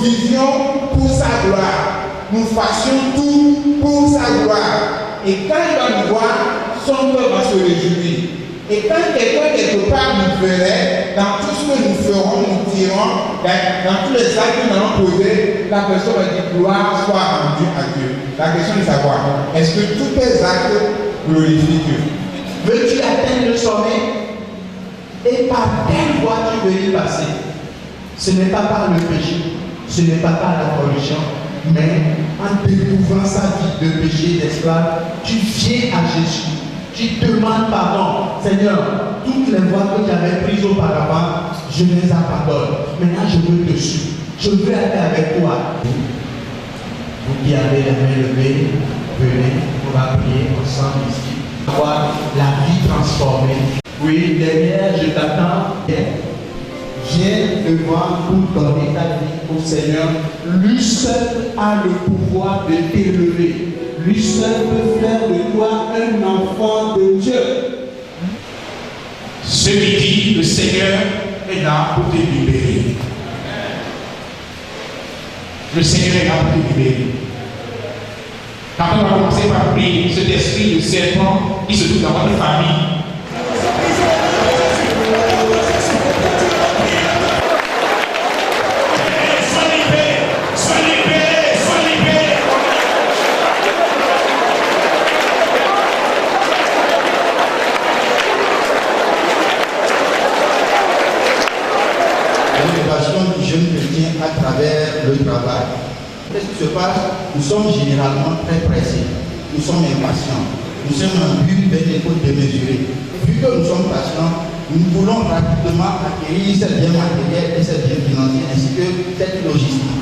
vivions pour sa gloire. Nous fassions tout pour sa gloire. Et quand il va nous voir, son cœur va se réjouir. Et quand quelqu'un quelque part nous verrait, dans tout ce que nous ferons, nous dirons, dans tous les actes que nous allons poser, la personne va dire gloire soit rendue à Dieu. La question est de savoir, est-ce que tous tes actes glorifient Dieu? Veux-tu atteindre le sommet? Et par quelle voie tu veux y passer? Ce n'est pas par le péché, ce n'est pas par la corruption, mais en découvrant sa vie de péché, d'esclave, tu viens à Jésus. Tu demandes pardon. Seigneur, toutes les voies que j'avais prises auparavant, je les abandonne. Maintenant, je veux te suivre. Je veux aller avec toi. Vous qui avez la main levée, venez, on va prier ensemble ici. Avoir la vie transformée. Oui, derrière, je t'attends. Viens devant pour donner ta vie au Seigneur. Lui seul a le pouvoir de t'élever. Lui seul peut faire de toi un enfant de Dieu. Ce midi, le Seigneur est là pour te libérer. Le Seigneur est là pour te libérer. Quand on va commencer par prier, cet esprit de serpent qui se trouve dans votre famille, du jeune chrétien à travers le travail. Qu'est-ce qui se passe? Nous sommes généralement très pressés. Nous sommes impatients. Nous sommes en but vers des côtes démesurées. Vu que nous sommes patients, nous voulons rapidement acquérir ces biens matériels et ces biens financiers ainsi que cette logistique.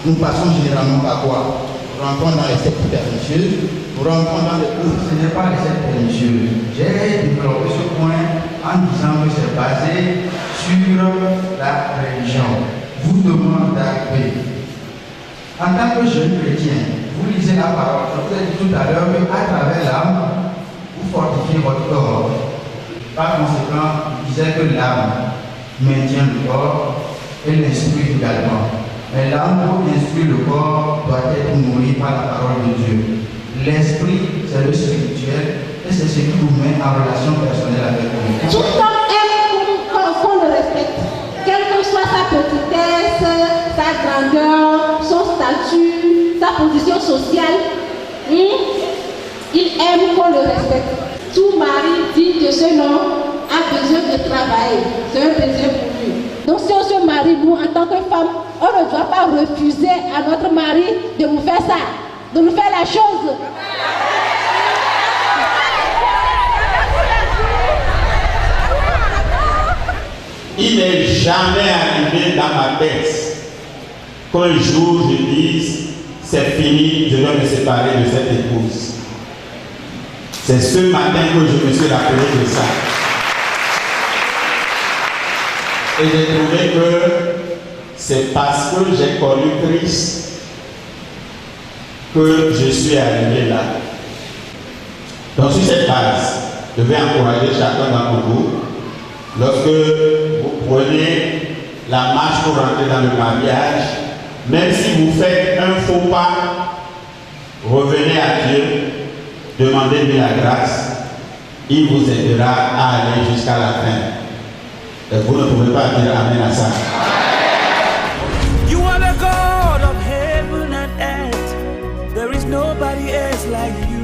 Nous passons généralement par quoi? Nous rentrons dans les sectes pernicieuses, nous rentrons dans les cours. Ce n'est pas les sectes pernicieuses. J'ai développé ce point en disant que c'est basé sur la religion. Vous demande d'arriver. En tant que jeune chrétien, vous lisez la parole. Je vous ai dit tout à l'heure qu'à travers l'âme, vous fortifiez votre corps. Par conséquent, il disait que l'âme maintient le corps et l'esprit également. Mais l'âme, pour instruire le corps, doit être nourrie par la parole de Dieu. L'esprit, c'est le spirituel et c'est ce qui vous met en relation personnelle avec Dieu. Tout homme aime qu'on le respecte. Quelle que soit sa petitesse, sa grandeur, son statut, sa position sociale, il aime qu'on le respecte. Tout mari digne de ce nom a besoin de travailler. C'est un plaisir pour lui. Donc si on se marie, nous, en tant que femme, on ne doit pas refuser à notre mari de nous faire ça, de nous faire la chose. Il n'est jamais arrivé dans ma tête qu'un jour je dise c'est fini, je dois me séparer de cette épouse. C'est ce matin que je me suis rappelé de ça. Et j'ai trouvé que c'est parce que j'ai connu Christ que je suis arrivé là. Donc sur cette base, je vais encourager chacun d'entre vous, lorsque vous prenez la marche pour rentrer dans le mariage, même si vous faites un faux pas, revenez à Dieu, demandez-lui la grâce, il vous aidera à aller jusqu'à la fin. Et vous ne pouvez pas dire amen à ça. You are the God of heaven and earth. There is nobody else like you.